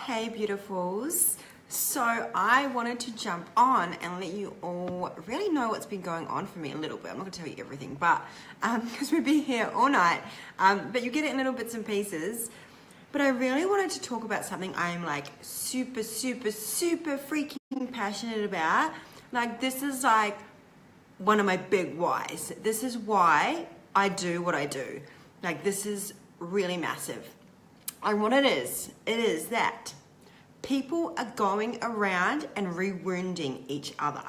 Hey beautifuls. So I wanted to jump on and let you all really know what's been going on for me a little bit. I'm not going to tell you everything, but because we've been here all night, but you get it in little bits and pieces. But I really wanted to talk about something I'm like super freaking passionate about. Like this is like one of my big whys. This is why I do what I do. Like this is really massive. And what it is that people are going around and re-wounding each other.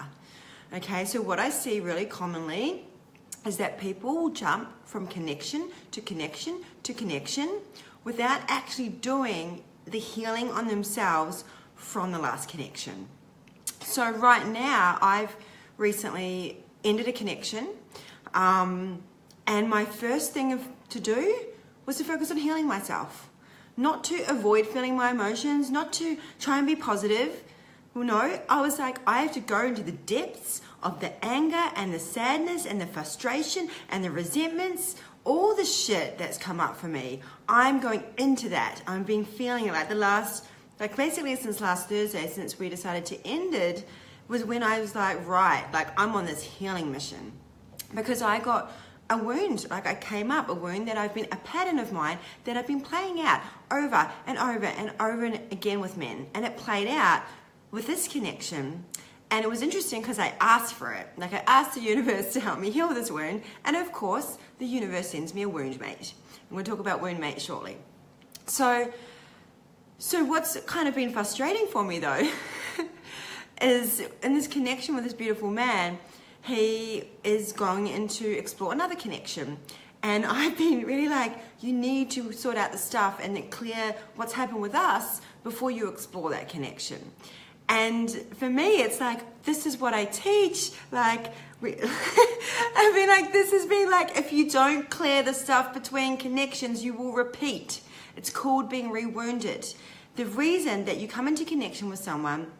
Okay, so what I see really commonly is that people will jump from connection to connection to connection without actually doing the healing on themselves from the last connection. So right now, I've recently ended a connection, and my first thing to do was to focus on healing myself. Not to avoid feeling my emotions, not to try and be positive. No, I was like, I have to go into the depths of the anger and the sadness and the frustration and the resentments, all the shit that's come up for me. I'm going into that. I've been feeling it basically since last Thursday, since we decided to end it, was when I was like, right, like I'm on this healing mission. Because I got a wound, a wound that I've been, a pattern of mine that I've been playing out over and over and over and again with men. And it played out with this connection. And it was interesting because I asked for it. Like I asked the universe to help me heal this wound. And of course, the universe sends me a wound mate. And we'll talk about wound mate shortly. So what's kind of been frustrating for me though, is in this connection with this beautiful man, he is going in to explore another connection. And I've been really like, you need to sort out the stuff and clear what's happened with us before you explore that connection. And for me, it's like, this is what I teach. Like, I mean, like, this has been like, if you don't clear the stuff between connections, you will repeat. It's called being re-wounded. The reason that you come into connection with someone,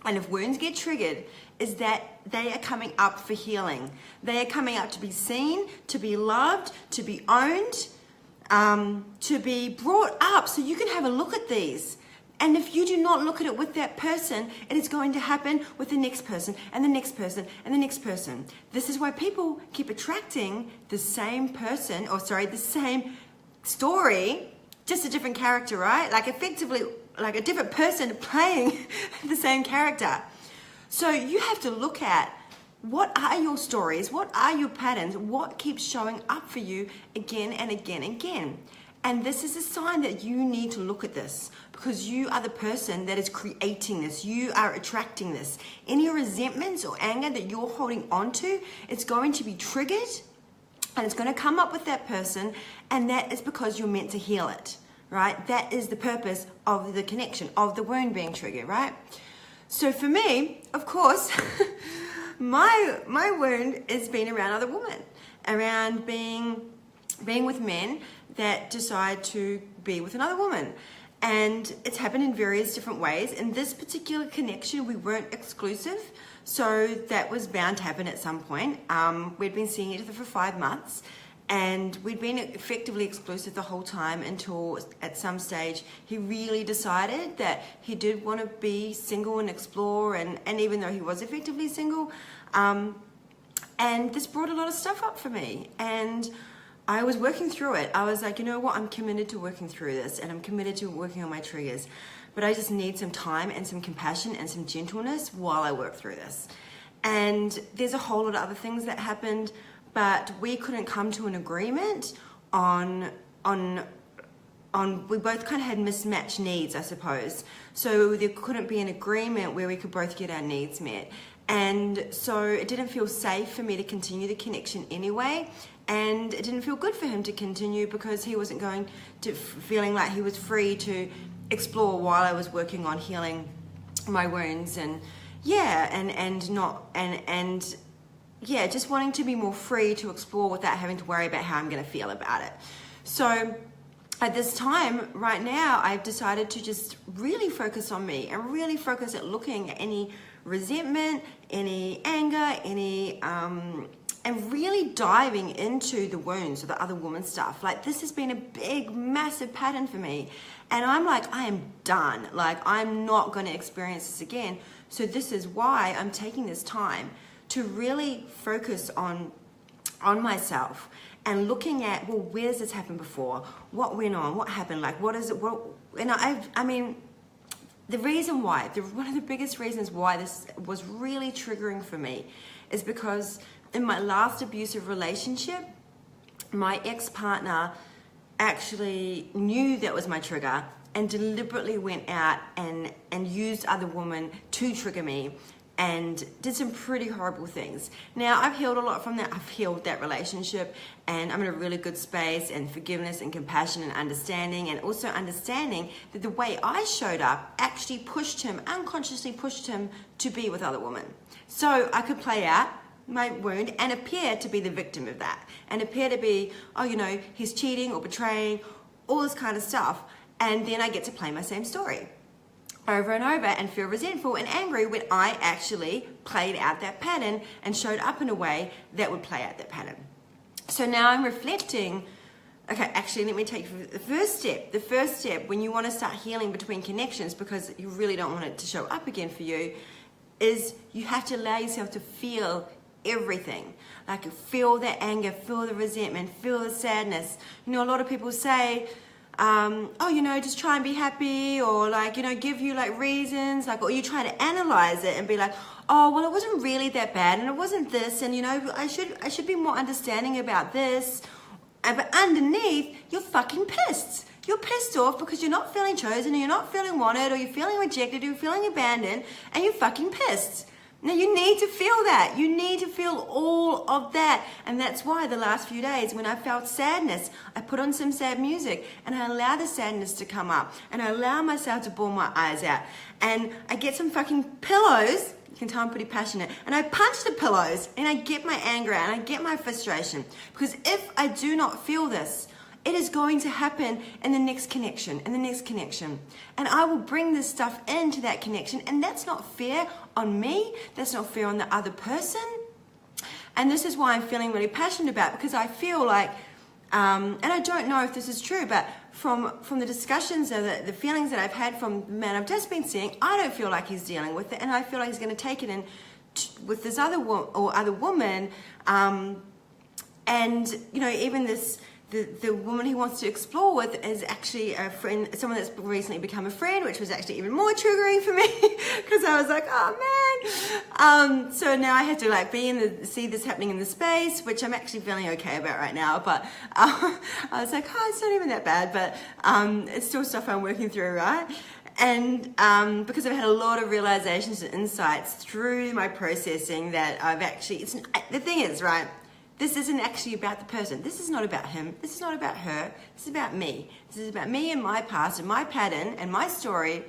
and if wounds get triggered, is that they are coming up for healing. They are coming up to be seen, to be loved, to be owned, to be brought up so you can have a look at these. And if you do not look at it with that person, it is going to happen with the next person and the next person and the next person. This is why people keep attracting the same person, the same story, just a different character, right? Like effectively, like a different person playing the same character. So you have to look at what are your stories, what are your patterns, what keeps showing up for you again and again and again. And this is a sign that you need to look at this because you are the person that is creating this. You are attracting this. Any resentments or anger that you're holding on to, it's going to be triggered and it's going to come up with that person, and that is because you're meant to heal it, right? That is the purpose of the connection, of the wound being triggered, right? So for me, of course, my wound has been around other women, around being with men that decide to be with another woman. And it's happened in various different ways. In this particular connection, we weren't exclusive, so that was bound to happen at some point. We'd been seeing each other for 5 months, and we'd been effectively exclusive the whole time until at some stage he really decided that he did want to be single and explore, and even though he was effectively single, and this brought a lot of stuff up for me. And I was working through it. I was like, you know what, I'm committed to working through this, and I'm committed to working on my triggers, but I just need some time and some compassion and some gentleness while I work through this. And there's a whole lot of other things that happened, but we couldn't come to an agreement on we both kind of had mismatched needs, I suppose. So there couldn't be an agreement where we could both get our needs met. And so it didn't feel safe for me to continue the connection anyway. And it didn't feel good for him to continue because he wasn't going to feeling like he was free to explore while I was working on healing my wounds and just wanting to be more free to explore without having to worry about how I'm going to feel about it. So at this time, right now, I've decided to just really focus on me and really focus at looking at any resentment, any anger, any really diving into the wounds of the other woman stuff. Like, this has been a big, massive pattern for me. And I'm like, I am done. Like, I'm not going to experience this again. So this is why I'm taking this time to really focus on myself and looking at, well, where's this happened before? What went on? What happened? Like, what is it? What? And I mean, the reason why, one of the biggest reasons why this was really triggering for me is because in my last abusive relationship, my ex-partner actually knew that was my trigger and deliberately went out and used other women to trigger me and did some pretty horrible things. Now, I've healed a lot from that. I've healed that relationship, and I'm in a really good space, and forgiveness and compassion and understanding, and also understanding that the way I showed up actually unconsciously pushed him to be with other women. So I could play out my wound and appear to be the victim of that, and appear to be, oh, you know, he's cheating or betraying, all this kind of stuff. And then I get to play my same story over and over and feel resentful and angry when I actually played out that pattern and showed up in a way that would play out that pattern. So now I'm reflecting, okay, actually, let me take the first step. The first step when you want to start healing between connections, because you really don't want it to show up again for you, is you have to allow yourself to feel everything. Like, feel the anger, feel the resentment, feel the sadness. You know, a lot of people say, oh, you know, just try and be happy, or like, you know, give you like reasons, like, or you try to analyze it and be like, oh, well, it wasn't really that bad, and it wasn't this, and you know, I should be more understanding about this. But underneath, you're fucking pissed. You're pissed off because you're not feeling chosen, or you're not feeling wanted, or you're feeling rejected, or you're feeling abandoned, and you're fucking pissed. Now, you need to feel that. You need to feel all of that. And that's why the last few days when I felt sadness, I put on some sad music and I allow the sadness to come up, and I allow myself to bawl my eyes out. And I get some fucking pillows. You can tell I'm pretty passionate. And I punch the pillows and I get my anger out and I get my frustration. Because if I do not feel this, it is going to happen in the next connection, and the next connection. And I will bring this stuff into that connection, and that's not fair on me. That's not fair on the other person. And this is why I'm feeling really passionate about it, because I feel like, and I don't know if this is true, but from the discussions and the feelings that I've had from the man I've just been seeing, I don't feel like he's dealing with it, and I feel like he's going to take it in with this other woman, and you know, even this. The woman he wants to explore with is actually a friend, someone that's recently become a friend, which was actually even more triggering for me because I was like, oh man. So now I have to like see this happening in the space, which I'm actually feeling okay about right now. But I was like, oh, it's not even that bad, but it's still stuff I'm working through, right? And because I've had a lot of realizations and insights through my processing that I've actually, the thing is, right? This isn't actually about the person. This is not about him. This is not about her. This is about me. This is about me and my past and my pattern and my story,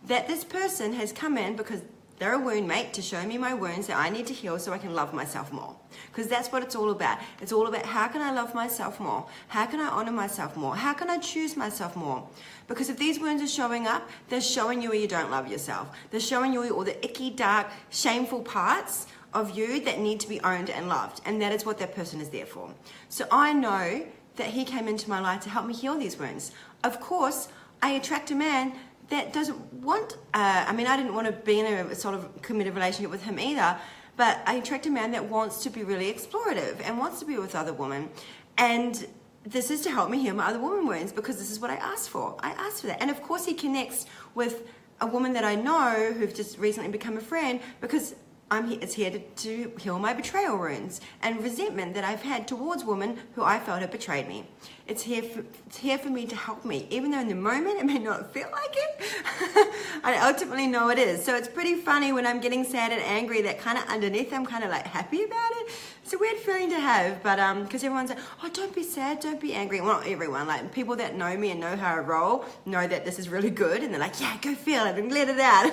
that this person has come in because they're a wound mate to show me my wounds that I need to heal so I can love myself more. Because that's what it's all about. It's all about, how can I love myself more? How can I honor myself more? How can I choose myself more? Because if these wounds are showing up, they're showing you where you don't love yourself. They're showing you all the icky, dark, shameful parts of you that need to be owned and loved, and that is what that person is there for. So I know that he came into my life to help me heal these wounds. Of course, I attract a man that doesn't want, I didn't want to be in a sort of committed relationship with him either, but I attract a man that wants to be really explorative and wants to be with other women. And this is to help me heal my other woman wounds, because this is what I asked for. I asked for that. And of course he connects with a woman that I know who've just recently become a friend, because it's here to heal my betrayal wounds and resentment that I've had towards women who I felt have betrayed me. It's here for me to help me, even though in the moment it may not feel like it. I ultimately know it is. So it's pretty funny when I'm getting sad and angry that kind of underneath I'm kind of like happy about it. It's a weird feeling to have, but because everyone's like, oh, don't be sad, don't be angry. Well, not everyone, like people that know me and know how I roll know that this is really good, and they're like, yeah, go feel it and let it out.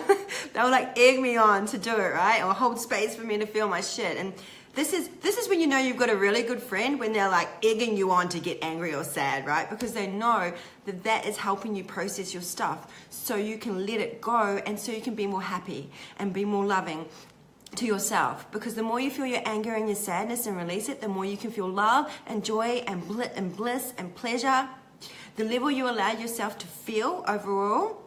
They'll like egg me on to do it, right? Or hold space for me to feel my shit. And this is when you know you've got a really good friend, when they're like egging you on to get angry or sad, right? Because they know that that is helping you process your stuff so you can let it go, and so you can be more happy and be more loving. to yourself, because the more you feel your anger and your sadness and release it, the more you can feel love and joy and bliss and pleasure. The level you allow yourself to feel overall,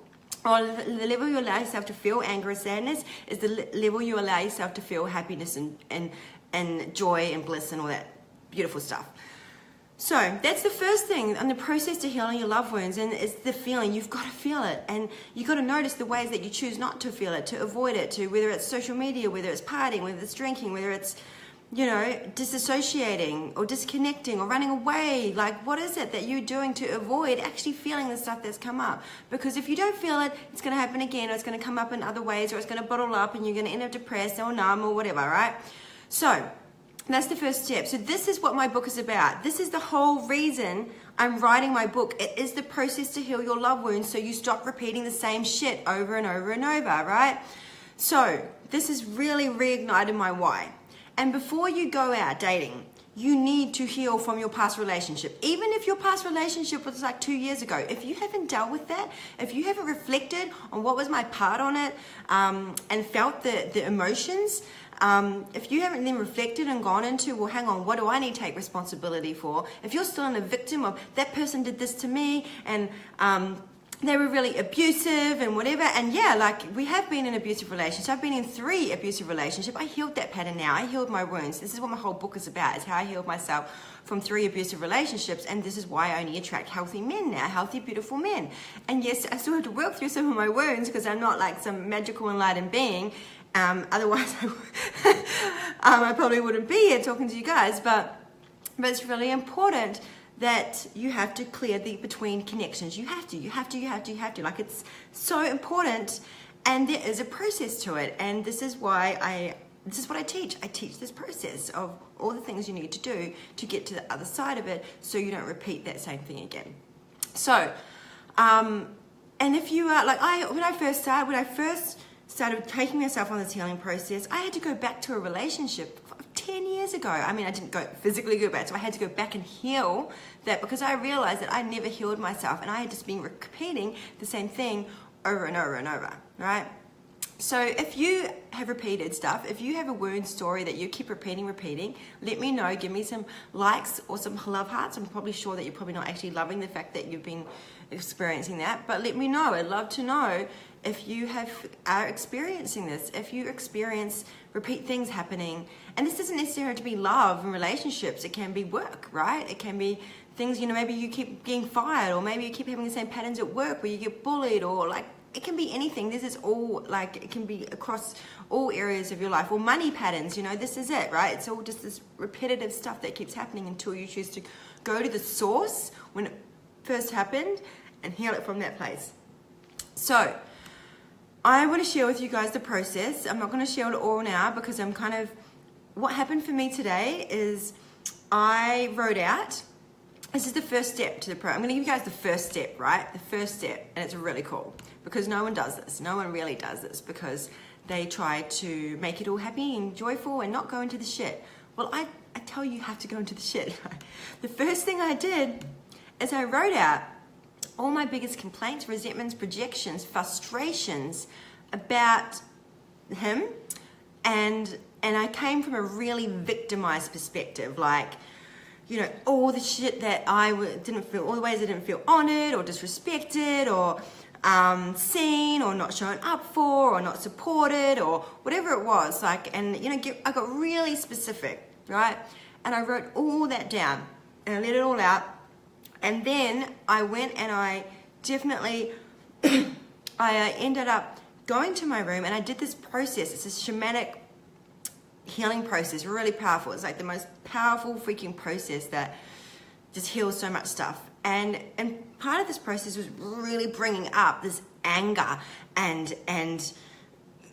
or the level you allow yourself to feel anger or sadness, is the level you allow yourself to feel happiness and joy and bliss and all that beautiful stuff. So that's the first thing on the process to healing your love wounds, and it's the feeling. You've got to feel it, and you've got to notice the ways that you choose not to feel it, to avoid it, to whether it's social media, whether it's partying, whether it's drinking, whether it's, disassociating or disconnecting or running away. Like, what is it that you're doing to avoid actually feeling the stuff that's come up? Because if you don't feel it, it's going to happen again, or it's going to come up in other ways, or it's going to bottle up and you're going to end up depressed or numb or whatever, right? So that's the first step. So this is what my book is about. This is the whole reason I'm writing my book. It is the process to heal your love wounds, so you stop repeating the same shit over and over and over, right? So this has really reignited my why. And before you go out dating, you need to heal from your past relationship. Even if your past relationship was like 2 years ago, if you haven't dealt with that, if you haven't reflected on what was my part on it, and felt the emotions, if you haven't then reflected and gone into, well, hang on, what do I need to take responsibility for? If you're still in a victim of, that person did this to me, and they were really abusive and whatever, and yeah, like, we have been in abusive relationships. I've been in 3 abusive relationships. I healed that pattern now. I healed my wounds. This is what my whole book is about, is how I healed myself from 3 abusive relationships, and this is why I only attract healthy men now, healthy, beautiful men. And yes, I still have to work through some of my wounds, because I'm not like some magical enlightened being. Otherwise, I probably wouldn't be here talking to you guys, but it's really important that you have to clear the between connections. You have to. Like, it's so important, and there is a process to it. And this is why this is what I teach. I teach this process of all the things you need to do to get to the other side of it, so you don't repeat that same thing again. So, and if you are like, when I first started taking myself on this healing process, I had to go back to a relationship 10 years ago. I mean, I didn't physically go back, so I had to go back and heal that, because I realized that I never healed myself, and I had just been repeating the same thing over and over and over, right? So if you have repeated stuff, if you have a wound story that you keep repeating, let me know. Give me some likes or some love hearts. I'm probably sure that you're probably not actually loving the fact that you've been experiencing that, but let me know. I'd love to know if you are experiencing this, if you experience repeat things happening. And this doesn't necessarily have to be love and relationships. It can be work, right? It can be things, maybe you keep getting fired, or maybe you keep having the same patterns at work where you get bullied, or like, it can be anything. This is all, like, it can be across all areas of your life, or money patterns, this is it, right? It's all just this repetitive stuff that keeps happening until you choose to go to the source when it first happened and heal it from that place. So I want to share with you guys the process. I'm not going to share it all now, because what happened for me today is I wrote out, this is the first step to the program. I'm going to give you guys the first step, right? The first step, and it's really cool, because no one does this. No one really does this, because they try to make it all happy and joyful and not go into the shit. Well, I tell you have to go into the shit. The first thing I did is I wrote out all my biggest complaints, resentments, projections, frustrations about him, and I came from a really victimized perspective, like, all the shit that I didn't feel, all the ways I didn't feel honored or disrespected or seen or not shown up for or not supported or whatever it was, like, and I got really specific, right? And I wrote all that down and I let it all out. And then I went and I definitely, I ended up going to my room and I did this process. It's a shamanic healing process, really powerful. It's like the most powerful freaking process that just heals so much stuff. And part of this process was really bringing up this anger and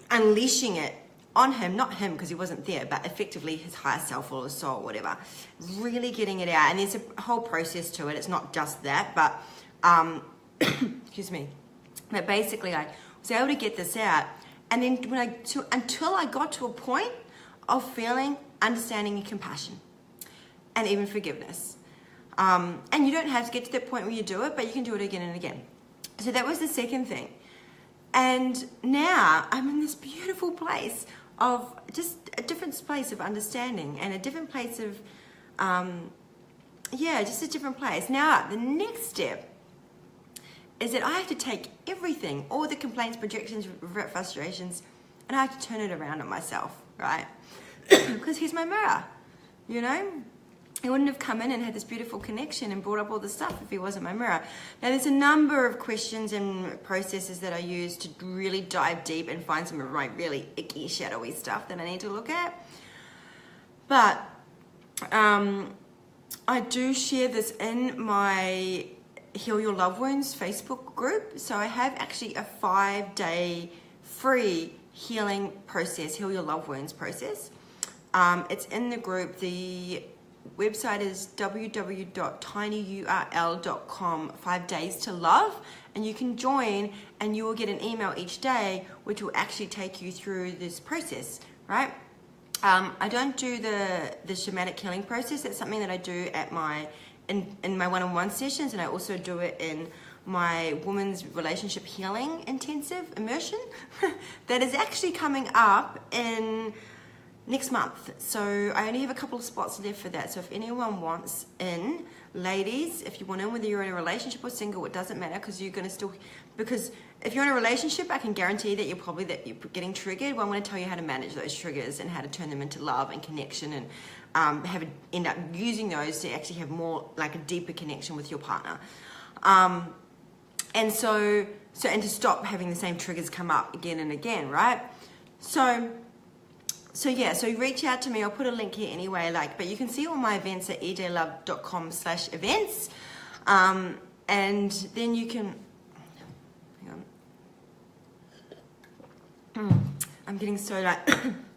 unleashing it on him, not him because he wasn't there, but effectively his higher self or his soul, whatever. Really getting it out. And there's a whole process to it. It's not just that, but excuse me. But basically I was able to get this out. And then until I got to a point of feeling understanding and compassion and even forgiveness. And you don't have to get to that point where you do it, but you can do it again and again. So that was the second thing. And now I'm in this beautiful place just a different place of understanding and a different place of, just a different place. Now, the next step is that I have to take everything, all the complaints, projections, frustrations, and I have to turn it around on myself, right? Because he's my mirror, you know? He wouldn't have come in and had this beautiful connection and brought up all the stuff if he wasn't my mirror. Now, there's a number of questions and processes that I use to really dive deep and find some of my really icky, shadowy stuff that I need to look at. But I do share this in my Heal Your Love Wounds Facebook group. So I have actually a 5-day free healing process, Heal Your Love Wounds process. It's in the group. The website is www.tinyurl.com 5 days to love, and you can join and you will get an email each day which will actually take you through this process, right? I don't do the shamanic healing process. That's something that I do at in my one-on-one sessions, and I also do it in my women's relationship healing intensive immersion that is actually coming up in next month. So I only have a couple of spots left for that. So if anyone wants in, ladies, if you want in, whether you're in a relationship or single, it doesn't matter, because you're going to still, because if you're in a relationship, I can guarantee that you're getting triggered. Well, I'm going to tell you how to manage those triggers and how to turn them into love and connection, and end up using those to actually have more, like a deeper connection with your partner. And to stop having the same triggers come up again and again, right? So reach out to me. I'll put a link here anyway, but you can see all my events at edlove.com/events. And then you can, hang on. I'm getting so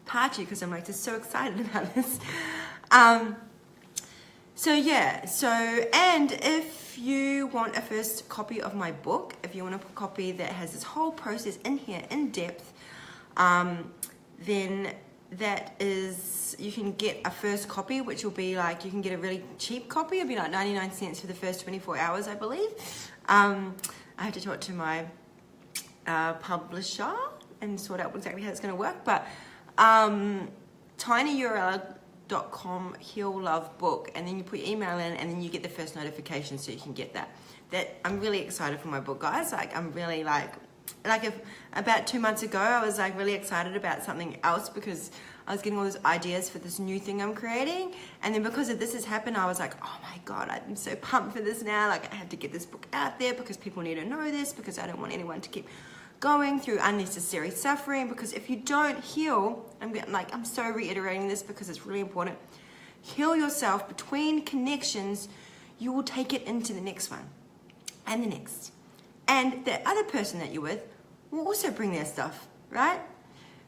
parchy because I'm just so excited about this. And if you want a first copy of my book, if you want a copy that has this whole process in here in depth, then that is, you can get a first copy, which will be you can get a really cheap copy. It'll be 99 cents for the first 24 hours, I believe. I have to talk to my publisher and sort out exactly how it's going to work. But tinyurl.com Heal Love Book, and then you put your email in, and then you get the first notification, so you can get that. I'm really excited for my book, guys. I'm really if about 2 months ago, I was really excited about something else because I was getting all those ideas for this new thing I'm creating. And then because of this has happened, I was like, oh my God, I'm so pumped for this now. I have to get this book out there because people need to know this, because I don't want anyone to keep going through unnecessary suffering. Because if you don't heal, I'm so reiterating this because it's really important. Heal yourself between connections, you will take it into the next one and the next. And the other person that you're with will also bring their stuff, right?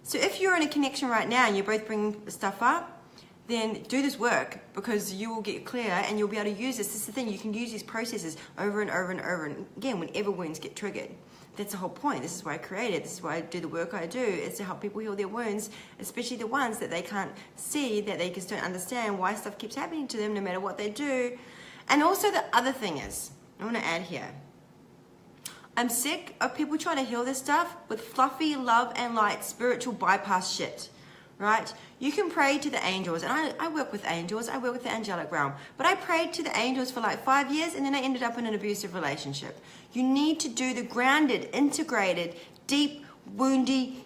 So if you're in a connection right now and you're both bringing stuff up, then do this work, because you will get clear and you'll be able to use this. This is the thing, you can use these processes over and over and over and again whenever wounds get triggered. That's the whole point. This is why I created. This is why I do the work I do. It's to help people heal their wounds, especially the ones that they can't see, that they just don't understand why stuff keeps happening to them no matter what they do. And also the other thing is, I want to add here, I'm sick of people trying to heal this stuff with fluffy love and light spiritual bypass shit, right? You can pray to the angels, and I work with angels, I work with the angelic realm, but I prayed to the angels for 5 years, and then I ended up in an abusive relationship. You need to do the grounded, integrated, deep, woundy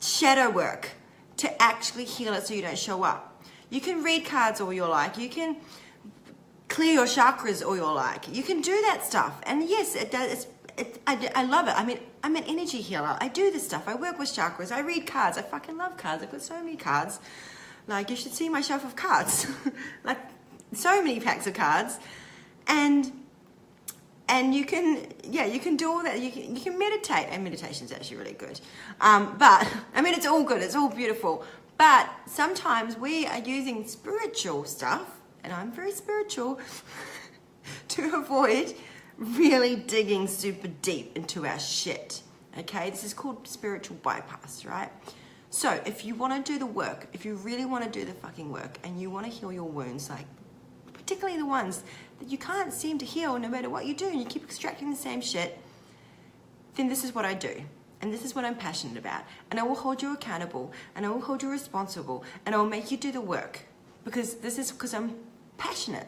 shadow work to actually heal it so you don't show up. You can read cards all you like, you can clear your chakras all you like, you can do that stuff, and yes, it does. I love it. I'm an energy healer. I do this stuff. I work with chakras. I read cards. I fucking love cards. I've got so many cards. You should see my shelf of cards. So many packs of cards. And you can do all that. You can meditate. And meditation's actually really good. But it's all good. It's all beautiful. But sometimes we are using spiritual stuff, and I'm very spiritual, to avoid really digging super deep into our shit. Okay, this is called spiritual bypass, right? So if you want to do the work, if you really want to do the fucking work, and you want to heal your wounds, particularly the ones that you can't seem to heal no matter what you do, and you keep extracting the same shit, then this is what I do. and this is what I'm passionate about, and I will hold you accountable, and I will hold you responsible, and I will make you do the work, because I'm passionate.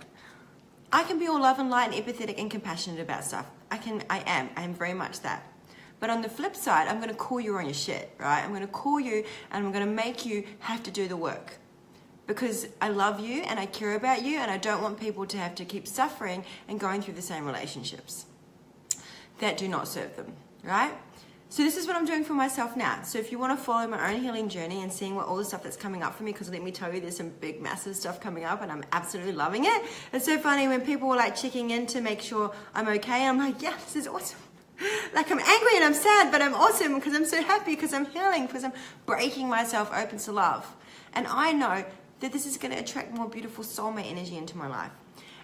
I can be all love and light and empathetic and compassionate about stuff. I am very much that. But on the flip side, I'm going to call you on your shit, right? I'm going to call you and I'm going to make you have to do the work. Because I love you and I care about you, and I don't want people to have to keep suffering and going through the same relationships that do not serve them, right? So this is what I'm doing for myself now. So if you want to follow my own healing journey and seeing what all the stuff that's coming up for me, because let me tell you, there's some big, massive stuff coming up and I'm absolutely loving it. It's so funny when people were like checking in to make sure I'm okay. I'm like, yeah, this is awesome. Like, I'm angry and I'm sad, but I'm awesome because I'm so happy, because I'm healing, because I'm breaking myself open to love. And I know that this is going to attract more beautiful soulmate energy into my life.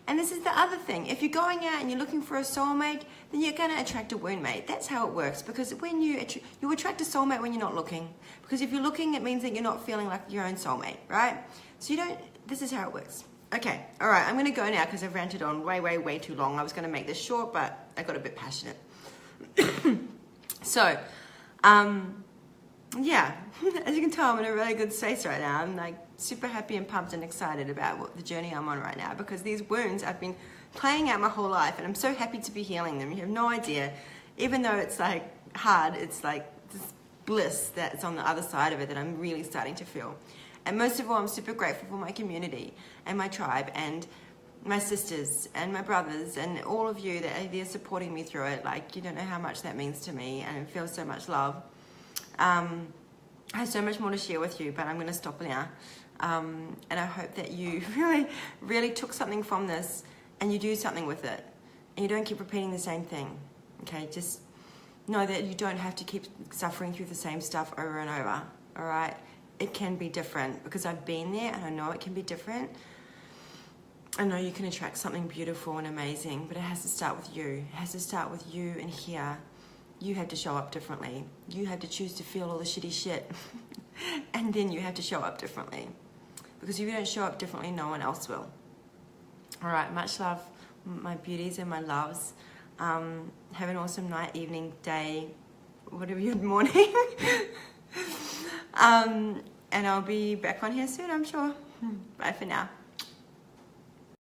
And this is the other thing. If you're going out and you're looking for a soulmate, then you're going to attract a wound mate. That's how it works. Because when you attract a soulmate when you're not looking. Because if you're looking, it means that you're not feeling like your own soulmate, right? So this is how it works. Okay, all right, I'm going to go now because I've ranted on way too long. I was going to make this short, but I got a bit passionate. So, yeah, as you can tell, I'm in a really good space right now. I'm like super happy and pumped and excited about the journey I'm on right now, because these wounds I've been playing out my whole life, and I'm so happy to be healing them. You have no idea. Even though it's like hard, it's like this bliss that's on the other side of it that I'm really starting to feel. And most of all, I'm super grateful for my community and my tribe and my sisters and my brothers and all of you that are there supporting me through it. Like, you don't know how much that means to me, and I feel so much love. I have so much more to share with you, but I'm going to stop now. And I hope that you really took something from this and you do something with it. And you don't keep repeating the same thing. Okay, just know that you don't have to keep suffering through the same stuff over and over. All right? It can be different, because I've been there and I know it can be different. I know you can attract something beautiful and amazing, but it has to start with you. It has to start with you and here. You have to show up differently. You have to choose to feel all the shitty shit. And then you have to show up differently. Because if you don't show up differently, no one else will. All right, much love, my beauties and my loves. Have an awesome night, evening, day, whatever your morning. And I'll be back on here soon, I'm sure. Bye for now.